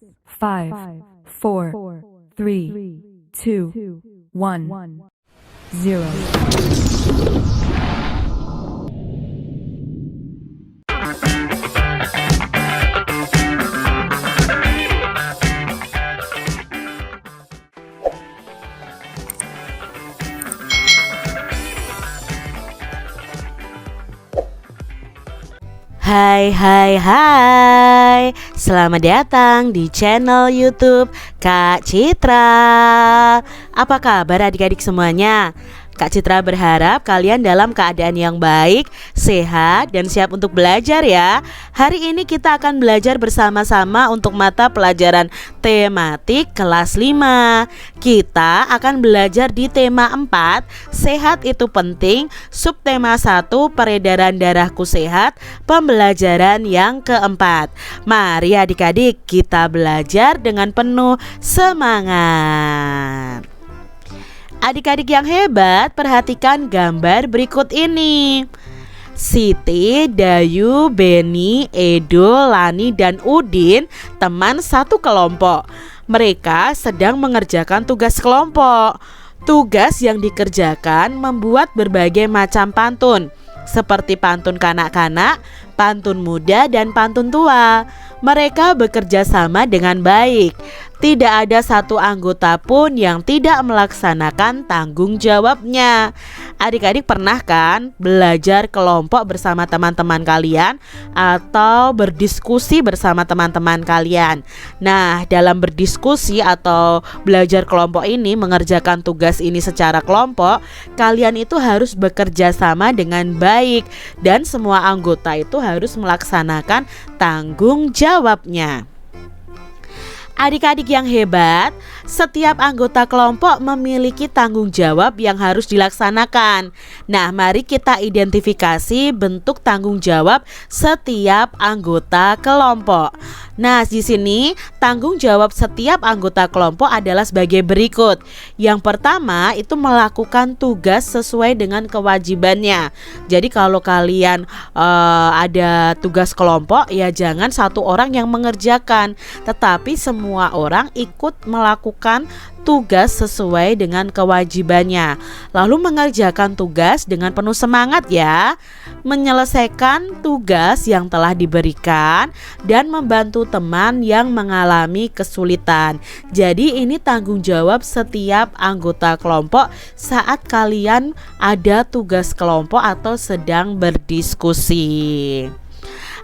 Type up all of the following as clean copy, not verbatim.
5, 4, 3, 2, 1, 0. Hai, selamat datang di channel YouTube Kak Citra. Apa kabar adik-adik semuanya? Kak Citra berharap kalian dalam keadaan yang baik, sehat, dan siap untuk belajar ya. Hari ini kita akan belajar bersama-sama untuk mata pelajaran tematik kelas 5. Kita akan belajar di tema 4, sehat itu penting, subtema 1, peredaran darahku sehat, pembelajaran yang keempat. Mari adik-adik kita belajar dengan penuh semangat. Adik-adik yang hebat, perhatikan gambar berikut ini. Siti, Dayu, Beni, Edo, Lani, dan Udin teman satu kelompok. Mereka sedang mengerjakan tugas kelompok. Tugas yang dikerjakan membuat berbagai macam pantun, seperti pantun kanak-kanak, pantun muda, dan pantun tua. Mereka bekerja sama dengan baik. Tidak ada satu anggota pun yang tidak melaksanakan tanggung jawabnya. Adik-adik pernah kan belajar kelompok bersama teman-teman kalian atau berdiskusi bersama teman-teman kalian? Nah, dalam berdiskusi atau belajar kelompok ini, mengerjakan tugas ini secara kelompok, kalian itu harus bekerja sama dengan baik dan semua anggota itu harus melaksanakan tanggung jawabnya. Adik-adik yang hebat, setiap anggota kelompok memiliki tanggung jawab yang harus dilaksanakan. Nah, mari kita identifikasi bentuk tanggung jawab setiap anggota kelompok. Nah, di sini tanggung jawab setiap anggota kelompok adalah sebagai berikut. Yang pertama itu melakukan tugas sesuai dengan kewajibannya. Jadi kalau kalian ada tugas kelompok, ya jangan satu orang yang mengerjakan, tetapi semua orang ikut melakukan tugas sesuai dengan kewajibannya. Lalu mengerjakan tugas dengan penuh semangat ya. Menyelesaikan tugas yang telah diberikan dan membantu teman yang mengalami kesulitan. Jadi ini tanggung jawab setiap anggota kelompok saat kalian ada tugas kelompok atau sedang berdiskusi.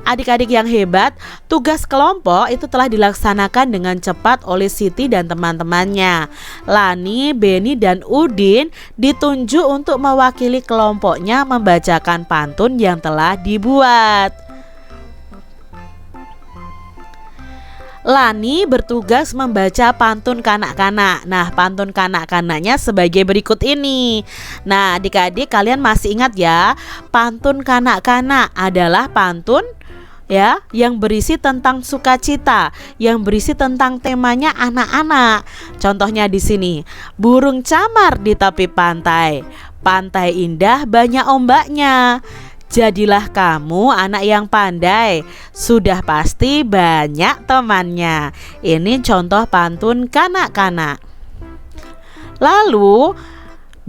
Adik-adik yang hebat, tugas kelompok itu telah dilaksanakan dengan cepat oleh Siti dan teman-temannya. Lani, Beni, dan Udin ditunjuk untuk mewakili kelompoknya membacakan pantun yang telah dibuat. Lani bertugas membaca pantun kanak-kanak. Nah, pantun kanak-kanaknya sebagai berikut ini. Nah, adik-adik kalian masih ingat ya, pantun kanak-kanak adalah pantun ya yang berisi tentang sukacita, yang berisi tentang temanya anak-anak. Contohnya di sini, burung camar di tepi pantai, pantai indah banyak ombaknya. Jadilah kamu anak yang pandai, sudah pasti banyak temannya. Ini contoh pantun kanak-kanak. Lalu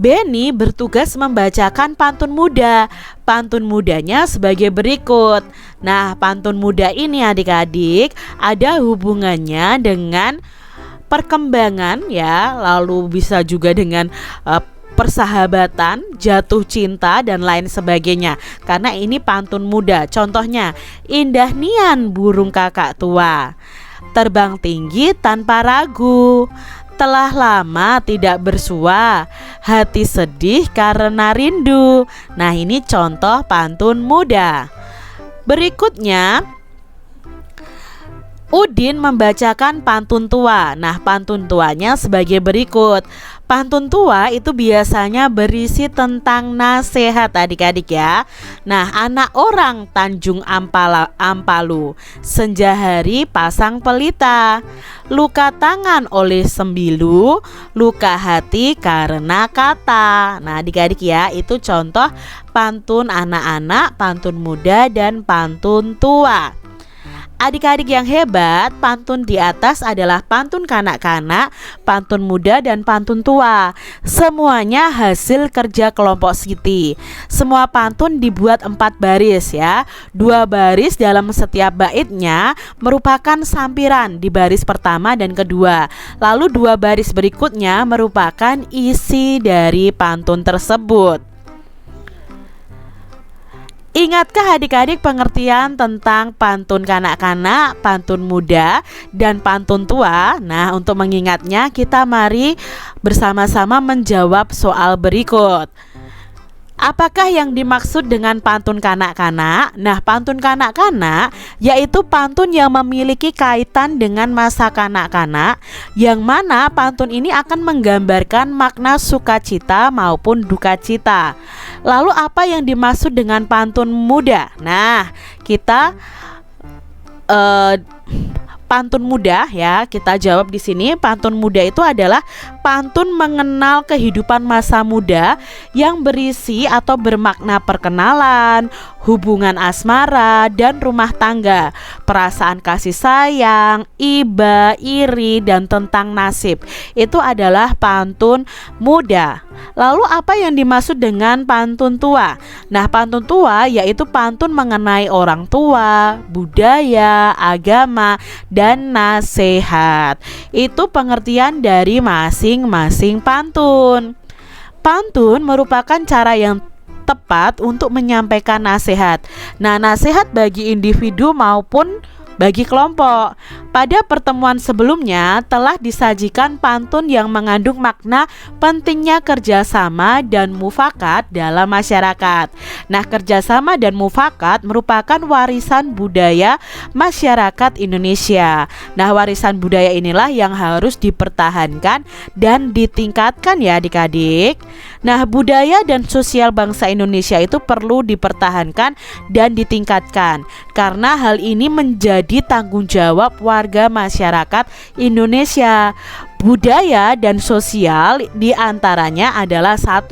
Beni bertugas membacakan pantun muda. Pantun mudanya sebagai berikut. Nah, pantun muda ini adik-adik ada hubungannya dengan perkembangan ya, lalu bisa juga dengan persahabatan, jatuh cinta, dan lain sebagainya. Karena ini pantun muda. Contohnya, indah nian burung kakak tua, terbang tinggi tanpa ragu, telah lama tidak bersua, hati sedih karena rindu. Nah, ini contoh pantun muda. Berikutnya, Udin membacakan pantun tua. Nah, pantun tuanya sebagai berikut. Pantun tua itu biasanya berisi tentang nasihat adik-adik ya. Nah, anak orang Tanjung Ampalu, senja hari pasang pelita, luka tangan oleh sembilu, luka hati karena kata. Nah, adik-adik ya, itu contoh pantun anak-anak, pantun muda, dan pantun tua. Adik-adik yang hebat, pantun di atas adalah pantun kanak-kanak, pantun muda, dan pantun tua. Semuanya hasil kerja kelompok Siti. Semua pantun dibuat 4 baris ya. 2 baris dalam setiap baitnya merupakan sampiran di baris pertama dan kedua. Lalu 2 baris berikutnya merupakan isi dari pantun tersebut. Ingatkah adik-adik pengertian tentang pantun kanak-kanak, pantun muda, dan pantun tua? Nah, untuk mengingatnya kita mari bersama-sama menjawab soal berikut. Apakah yang dimaksud dengan pantun kanak-kanak? Nah, pantun kanak-kanak yaitu pantun yang memiliki kaitan dengan masa kanak-kanak, yang mana pantun ini akan menggambarkan makna sukacita maupun duka cita. Lalu apa yang dimaksud dengan pantun muda? Nah, kita pantun muda ya, kita jawab di sini. Pantun muda itu adalah pantun mengenal kehidupan masa muda yang berisi atau bermakna perkenalan, hubungan asmara, dan rumah tangga, perasaan kasih sayang, iba, iri, dan tentang nasib. Itu adalah pantun muda. Lalu apa yang dimaksud dengan pantun tua? Nah, pantun tua yaitu pantun mengenai orang tua, budaya, agama, dan nasihat. Itu pengertian dari masing-masing pantun. Pantun merupakan cara yang tepat untuk menyampaikan nasihat. Nah, nasihat bagi individu maupun bagi kelompok. Pada pertemuan sebelumnya telah disajikan pantun yang mengandung makna pentingnya kerjasama dan mufakat dalam masyarakat. Nah, kerjasama dan mufakat merupakan warisan budaya masyarakat Indonesia. Nah, warisan budaya inilah yang harus dipertahankan dan ditingkatkan ya adik-adik. Nah, budaya dan sosial bangsa Indonesia itu perlu dipertahankan dan ditingkatkan, karena hal ini menjadi tanggung jawab warga masyarakat Indonesia. Budaya dan sosial diantaranya adalah 1.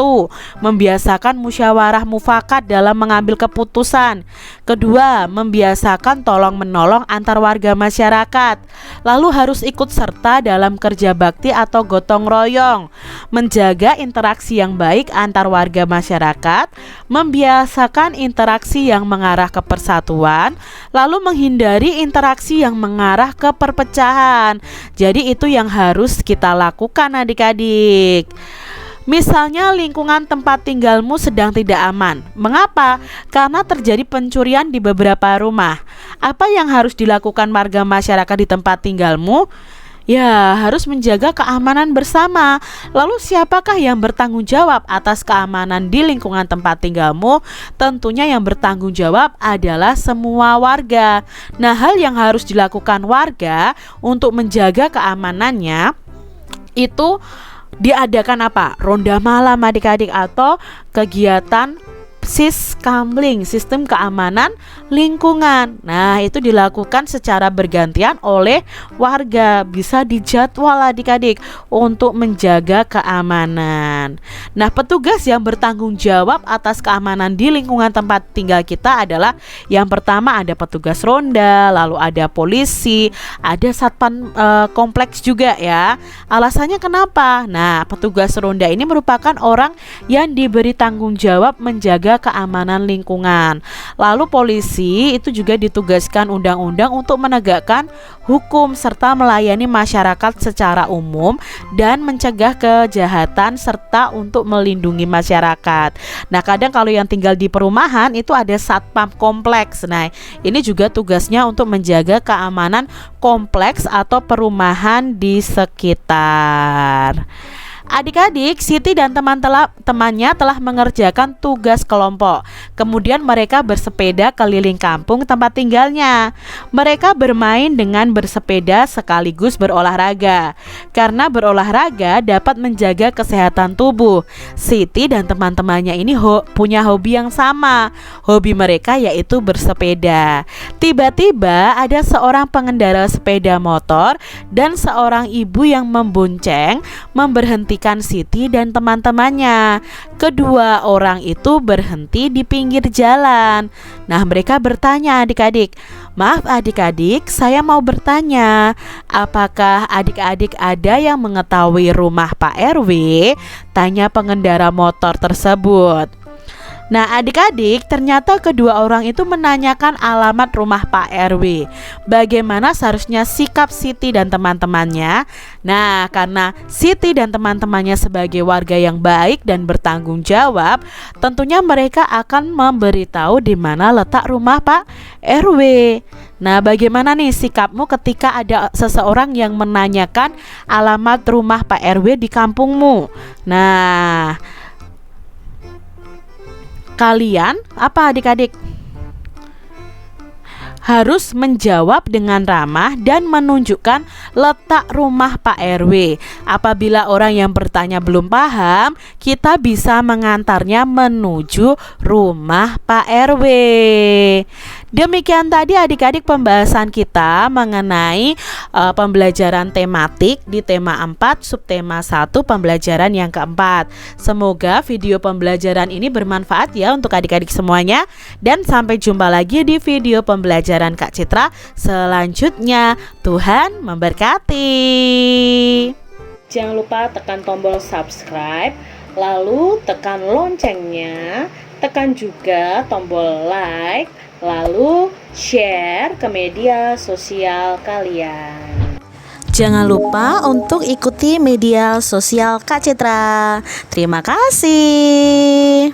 Membiasakan musyawarah mufakat dalam mengambil keputusan. 2. Membiasakan tolong menolong antar warga masyarakat. Lalu harus ikut serta dalam kerja bakti atau gotong royong. Menjaga interaksi yang baik antar warga masyarakat. Membiasakan interaksi yang mengarah ke persatuan. Lalu menghindari interaksi yang mengarah ke perpecahan. Jadi itu yang harus kita lakukan adik-adik. Misalnya lingkungan tempat tinggalmu sedang tidak aman. Mengapa? Karena terjadi pencurian di beberapa rumah. Apa yang harus dilakukan warga masyarakat di tempat tinggalmu? Ya, harus menjaga keamanan bersama. Lalu siapakah yang bertanggung jawab atas keamanan di lingkungan tempat tinggalmu? Tentunya yang bertanggung jawab adalah semua warga. Nah, hal yang harus dilakukan warga untuk menjaga keamanannya itu diadakan apa? Ronda malam adik-adik, atau kegiatan Siskamling, sistem keamanan lingkungan. Nah, itu dilakukan secara bergantian oleh warga. Bisa dijadwal adik-adik untuk menjaga keamanan. Nah, petugas yang bertanggung jawab atas keamanan di lingkungan tempat tinggal kita adalah yang pertama ada petugas ronda, lalu ada polisi, ada satpam kompleks juga ya. Alasannya kenapa? Nah, petugas ronda ini merupakan orang yang diberi tanggung jawab menjaga keamanan lingkungan. Lalu polisi itu juga ditugaskan undang-undang untuk menegakkan hukum serta melayani masyarakat secara umum dan mencegah kejahatan serta untuk melindungi masyarakat. Nah, kadang kalau yang tinggal di perumahan itu ada satpam kompleks. Nah, ini juga tugasnya untuk menjaga keamanan kompleks atau perumahan di sekitar. Adik-adik, Siti dan teman-temannya telah mengerjakan tugas kelompok. Kemudian mereka bersepeda keliling kampung tempat tinggalnya. Mereka bermain dengan bersepeda sekaligus berolahraga. Karena berolahraga dapat menjaga kesehatan tubuh. Siti dan teman-temannya ini punya hobi yang sama. Hobi mereka yaitu bersepeda. Tiba-tiba ada seorang pengendara sepeda motor dan seorang ibu yang membonceng memberhentikan Siti dan teman-temannya. Kedua orang itu berhenti di pinggir jalan. Nah, mereka bertanya adik-adik, Maaf adik-adik, saya mau bertanya, apakah adik-adik ada yang mengetahui rumah Pak RW? Tanya pengendara motor tersebut. Nah adik-adik, ternyata kedua orang itu menanyakan alamat rumah Pak RW. Bagaimana seharusnya sikap Siti dan teman-temannya? Nah karena Siti dan teman-temannya sebagai warga yang baik dan bertanggung jawab, tentunya mereka akan memberitahu di mana letak rumah Pak RW. Nah bagaimana nih sikapmu ketika ada seseorang yang menanyakan alamat rumah Pak RW di kampungmu? Nah kalian apa adik-adik? Harus menjawab dengan ramah dan menunjukkan letak rumah Pak RW. Apabila orang yang bertanya belum paham, kita bisa mengantarnya menuju rumah Pak RW. Demikian tadi adik-adik pembahasan kita mengenai pembelajaran tematik di tema 4 subtema 1 pembelajaran yang keempat. Semoga video pembelajaran ini bermanfaat ya untuk adik-adik semuanya. Dan sampai jumpa lagi di video pembelajaran Kak Citra selanjutnya. Tuhan memberkati. Jangan lupa tekan tombol subscribe, lalu tekan loncengnya, tekan juga tombol like, lalu share ke media sosial kalian. Jangan lupa untuk ikuti media sosial Kak Citra. Terima kasih.